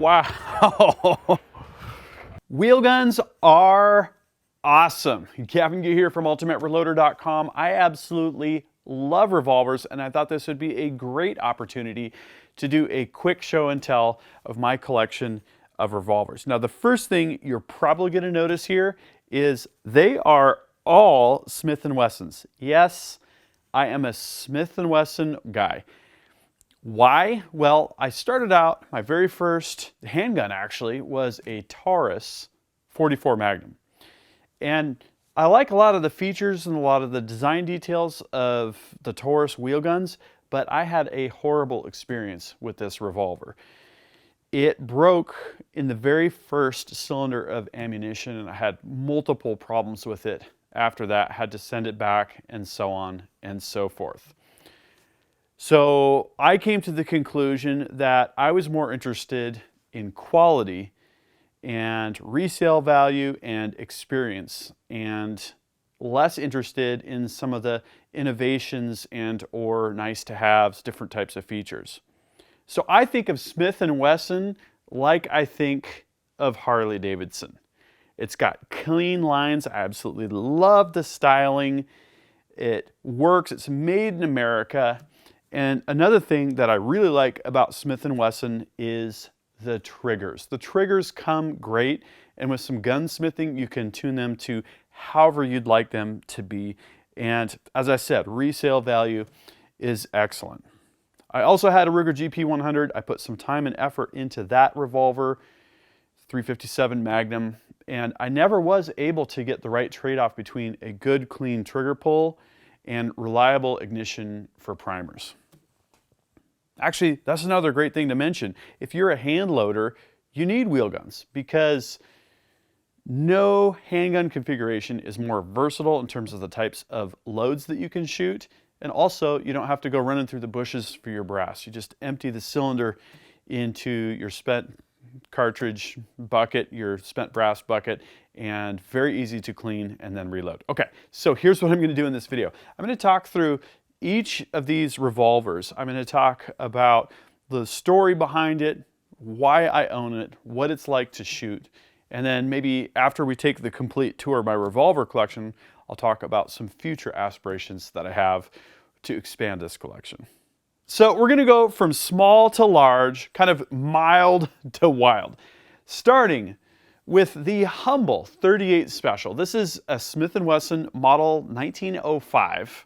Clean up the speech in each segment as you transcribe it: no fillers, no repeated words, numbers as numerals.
Wow. Wheel guns are awesome. Kevin here from ultimatereloader.com. I absolutely love revolvers, and I thought this would be a great opportunity to do a quick show and tell of my collection of revolvers. Now, the first thing you're probably going to notice here is they are all Smith and Wessons. Yes, I am a Smith and Wesson guy. Why? Well, I started out, my very first handgun actually was a Taurus 44 Magnum. And I like a lot of the features and a lot of the design details of the Taurus wheel guns, but I had a horrible experience with this revolver. It broke in the very first cylinder of ammunition, and I had multiple problems with it after that, had to send it back and so on and so forth. So I came to the conclusion that I was more interested in quality and resale value and experience, and less interested in some of the innovations and or nice to haves, different types of features. So I think of Smith and Wesson like I think of Harley Davidson. It's got clean lines. I absolutely love the styling. It works. It's made in America. And another thing that I really like about Smith and Wesson is the triggers. The triggers come great, and with some gunsmithing, you can tune them to however you'd like them to be. And as I said, resale value is excellent. I also had a Ruger GP100. I put some time and effort into that revolver, 357 Magnum, and I never was able to get the right trade-off between a good, clean trigger pull and reliable ignition for primers. Actually, that's another great thing to mention. If you're a hand loader, you need wheel guns because no handgun configuration is more versatile in terms of the types of loads that you can shoot. And also, you don't have to go running through the bushes for your brass. You just empty the cylinder into your spent cartridge bucket, your spent brass bucket, and very easy to clean and then reload. Okay, so here's what I'm going to do in this video. I'm going to talk through each of these revolvers. I'm going to talk about the story behind it, why I own it, what it's like to shoot, and then maybe after we take the complete tour of my revolver collection, I'll talk about some future aspirations that I have to expand this collection. So we're going to go from small to large, kind of mild to wild, starting with the humble 38 Special. This is a Smith & Wesson model 1905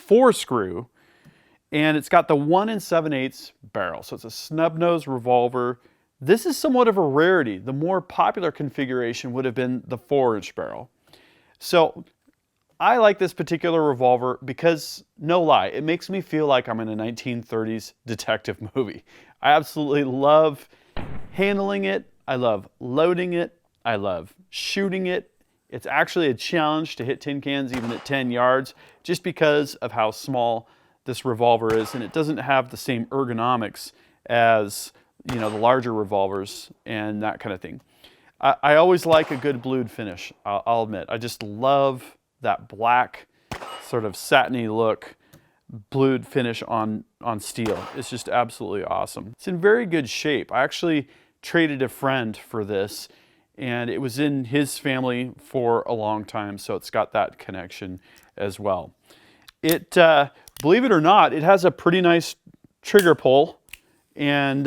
4-screw, and it's got the 1 7/8 barrel. So it's a snub-nose revolver. This is somewhat of a rarity. The more popular configuration would have been the 4-inch barrel. So I like this particular revolver because, no lie, it makes me feel like I'm in a 1930s detective movie. I absolutely love handling it. I love loading it. I love shooting it. It's actually a challenge to hit tin cans even at 10 yards just because of how small this revolver is, and it doesn't have the same ergonomics as, you know, the larger revolvers and that kind of thing. I always like a good blued finish, I'll admit. I just love that black sort of satiny look, blued finish on steel. It's just absolutely awesome. It's in very good shape. I actually traded a friend for this, and it was in his family for a long time, so it's got that connection as well. It, believe it or not, it has a pretty nice trigger pull, and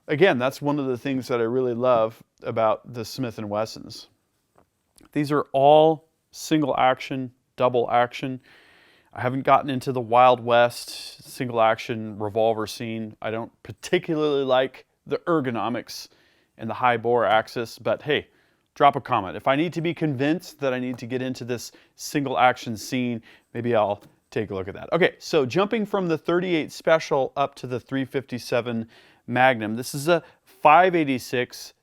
again, that's one of the things that I really love about the Smith & Wessons. These are all single action, double action. I haven't gotten into the Wild West single action revolver scene. I don't particularly like the ergonomics and the high bore axis, but hey, drop a comment. If I need to be convinced that I need to get into this single action scene, maybe I'll take a look at that. Okay, so jumping from the 38 Special up to the 357 Magnum, this is a 586-6.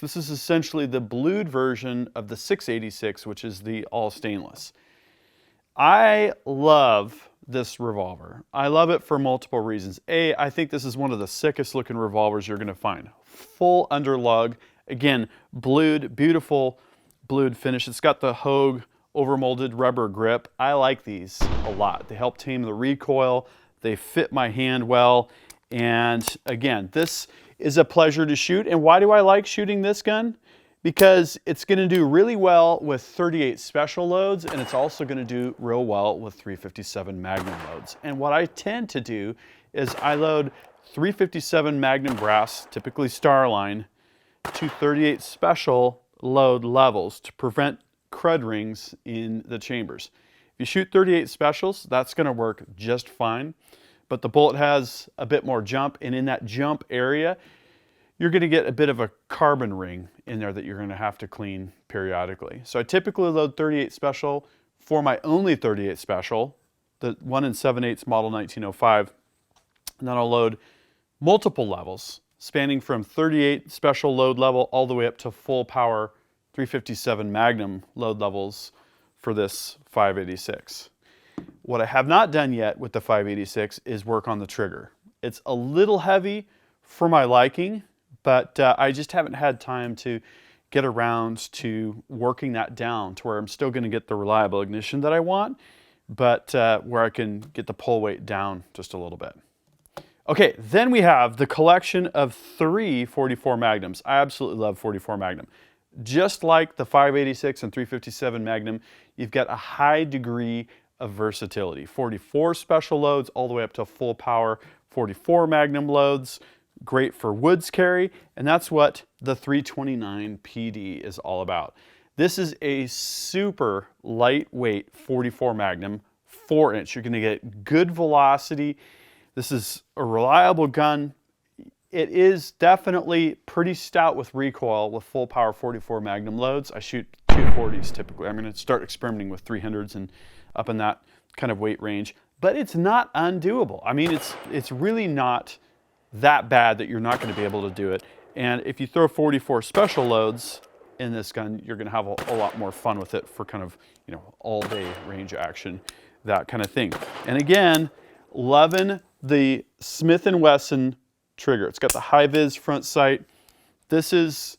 This is essentially the blued version of the 686, which is the all stainless. I love this revolver. I love it for multiple reasons. A, I think this is one of the sickest looking revolvers you're going to find. Full underlug, again, blued, beautiful blued finish. It's got the Hogue overmolded rubber grip. I like these a lot. They help tame the recoil. They fit my hand well. And again, this is a pleasure to shoot. And why do I like shooting this gun? Because it's going to do really well with 38 special loads, and it's also going to do real well with 357 Magnum loads. And what I tend to do is I load 357 Magnum brass, typically Starline, to 38 special load levels to prevent crud rings in the chambers. If you shoot 38 specials, that's going to work just fine, but the bullet has a bit more jump, and in that jump area, you're going to get a bit of a carbon ring in there that you're going to have to clean periodically. So I typically load 38 special for my only 38 special, the 1 7/8 model 1905, and then I'll load multiple levels spanning from 38 special load level all the way up to full power 357 Magnum load levels for this 586. What I have not done yet with the 586 is work on the trigger. It's a little heavy for my liking, but I just haven't had time to get around to working that down to where I'm still going to get the reliable ignition that I want, but where I can get the pull weight down just a little bit. Okay, then we have the collection of 3 44 Magnums. I absolutely love 44 Magnum. Just like the 586 and 357 Magnum, you've got a high degree of versatility. 44 special loads all the way up to full power 44 Magnum loads. Great for woods carry, and that's what the 329 PD is all about. This is a super lightweight 44 Magnum, 4-inch. You're going to get good velocity. This is a reliable gun. It is definitely pretty stout with recoil with full power 44 Magnum loads. I shoot 240s typically. I'm going to start experimenting with 300s and up in that kind of weight range, but it's not undoable. I mean, it's really not that bad that you're not going to be able to do it. And if you throw 44 special loads in this gun, you're going to have a lot more fun with it for kind of, you know, all day range action, that kind of thing. And again, loving the Smith and Wesson trigger. It's got the high vis front sight. This is,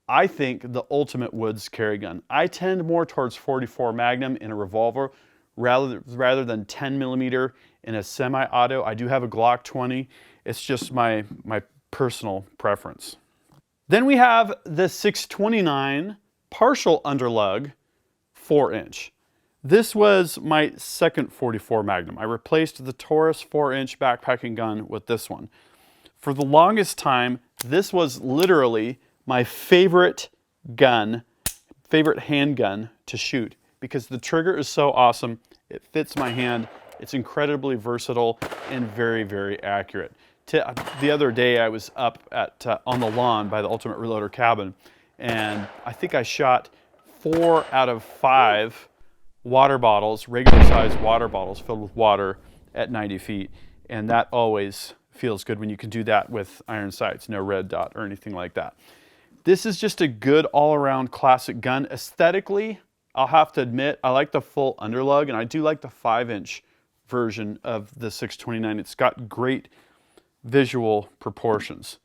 I think, the ultimate woods carry gun. I tend more towards 44 Magnum in a revolver rather than 10 millimeter in a semi-auto. I do have a Glock 20. It's just my personal preference. Then we have the 629 partial underlug 4-inch. This was my second 44 Magnum. I replaced the Taurus 4-inch backpacking gun with this one. For the longest time, this was literally my favorite gun, favorite handgun to shoot because the trigger is so awesome. It fits my hand. It's incredibly versatile and very, very accurate. The other day I was up at on the lawn by the Ultimate Reloader cabin, and I think I shot 4 out of 5 water bottles, regular sized water bottles filled with water at 90 feet, and that always feels good when you can do that with iron sights, no red dot or anything like that. This is just a good all-around classic gun. Aesthetically, I'll have to admit, I like the full underlug, and I do like the 5-inch version of the 629. It's got great visual proportions.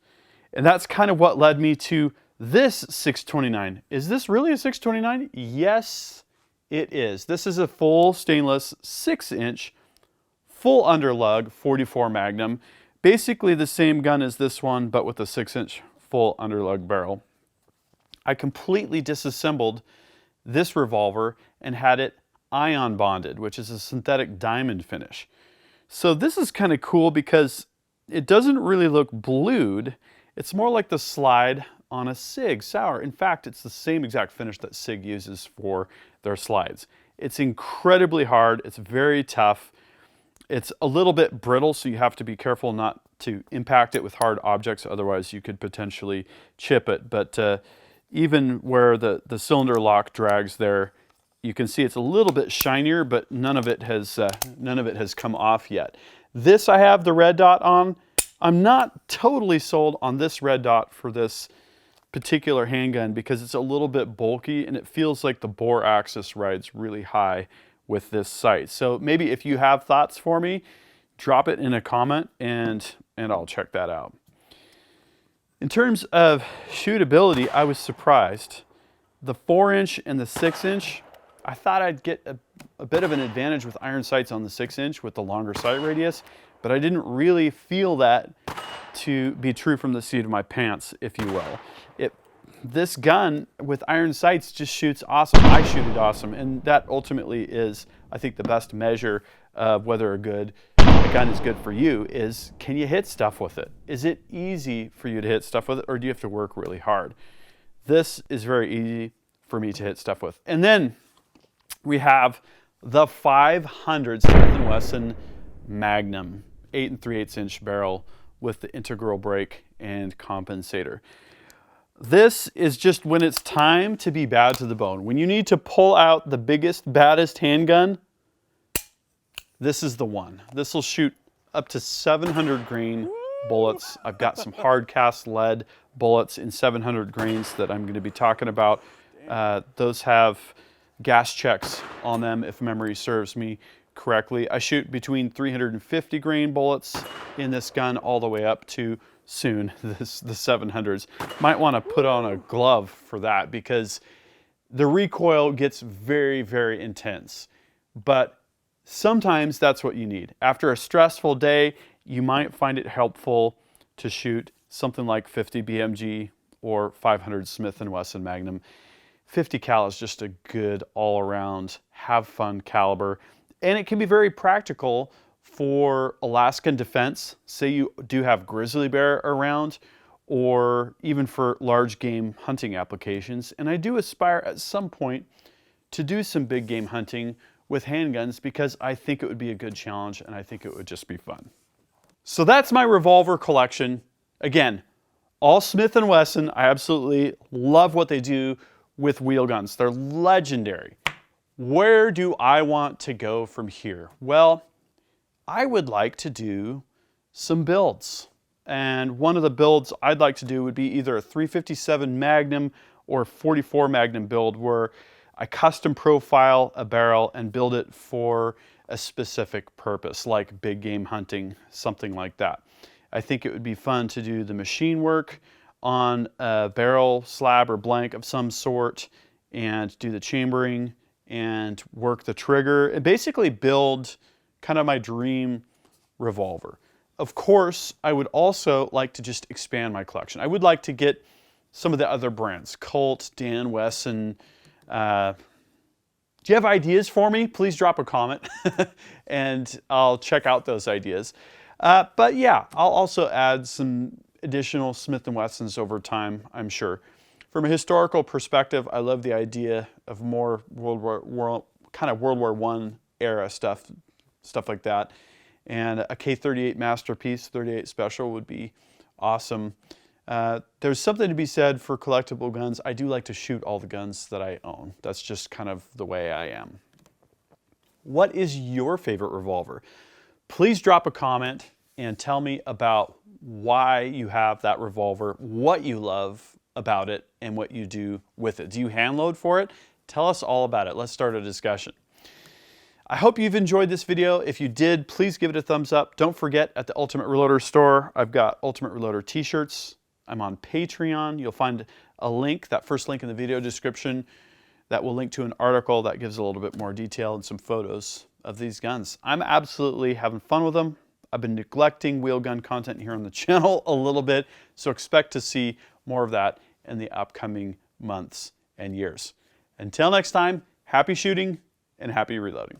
And that's kind of what led me to this 629. Is this really a 629? Yes, it is. This is a full stainless 6-inch full underlug 44 Magnum. Basically the same gun as this one, but with a 6-inch full underlug barrel. I completely disassembled this revolver and had it ion bonded, which is a synthetic diamond finish. So this is kind of cool because it doesn't really look blued. It's more like the slide on a SIG Sauer. In fact, it's the same exact finish that SIG uses for their slides. It's incredibly hard. It's very tough. It's a little bit brittle, so you have to be careful not to impact it with hard objects. Otherwise, you could potentially chip it. But even where the cylinder lock drags there, you can see it's a little bit shinier, but none of it has come off yet. This I have the red dot on. I'm not totally sold on this red dot for this particular handgun because it's a little bit bulky and it feels like the bore axis rides really high with this sight. So maybe if you have thoughts for me, drop it in a comment and I'll check that out. In terms of shootability, I was surprised. The 4-inch and the 6-inch, I thought I'd get a bit of an advantage with iron sights on the 6-inch with the longer sight radius, but I didn't really feel that to be true from the seat of my pants, if you will. This gun with iron sights just shoots awesome. I shoot it awesome, and that ultimately is, I think, the best measure of whether a gun is good for you is, can you hit stuff with it? Is it easy for you to hit stuff with it, or do you have to work really hard? This is very easy for me to hit stuff with. And then we have the 500 Smith and Wesson Magnum 8 3/8 inch barrel with the integral brake and compensator. This is just when it's time to be bad to the bone. When you need to pull out the biggest, baddest handgun, this is the one. This will shoot up to 700 grain bullets. I've got some hard cast lead bullets in 700 grains that I'm going to be talking about. Those have gas checks on them, if memory serves me correctly. I shoot between 350 grain bullets in this gun all the way up to soon the 700s. Might want to put on a glove for that because the recoil gets very, very intense. But sometimes that's what you need. After a stressful day, you might find it helpful to shoot something like 50 BMG or 500 Smith and Wesson Magnum. 50 cal is just a good all-around, have fun caliber. And it can be very practical for Alaskan defense. Say you do have grizzly bear around, or even for large game hunting applications. And I do aspire at some point to do some big game hunting with handguns because I think it would be a good challenge and I think it would just be fun. So that's my revolver collection. Again, all Smith and Wesson. I absolutely love what they do with wheel guns. They're legendary. Where do I want to go from here? Well, I would like to do some builds. And one of the builds I'd like to do would be either a 357 Magnum or 44 Magnum build where I custom profile a barrel and build it for a specific purpose, like big game hunting, something like that. I think it would be fun to do the machine work on a barrel slab or blank of some sort and do the chambering and work the trigger and basically build kind of my dream revolver. Of course, I would also like to just expand my collection. I would like to get some of the other brands, Colt, Dan, Wesson. Do you have ideas for me? Please drop a comment and I'll check out those ideas. But yeah, I'll also add some additional Smith and Wessons over time, I'm sure. From a historical perspective, I love the idea of more World War I era stuff like that. And a K38 Masterpiece 38 Special would be awesome. There's something to be said for collectible guns. I do like to shoot all the guns that I own. That's just kind of the way I am. What is your favorite revolver? Please drop a comment and tell me about why you have that revolver, what you love about it, and what you do with it. Do you hand load for it? Tell us all about it. Let's start a discussion. I hope you've enjoyed this video. If you did, please give it a thumbs up. Don't forget, at the Ultimate Reloader store, I've got Ultimate Reloader t-shirts. I'm on Patreon. You'll find a link, that first link in the video description, that will link to an article that gives a little bit more detail and some photos of these guns. I'm absolutely having fun with them. I've been neglecting wheel gun content here on the channel a little bit, so expect to see more of that in the upcoming months and years. Until next time, happy shooting and happy reloading.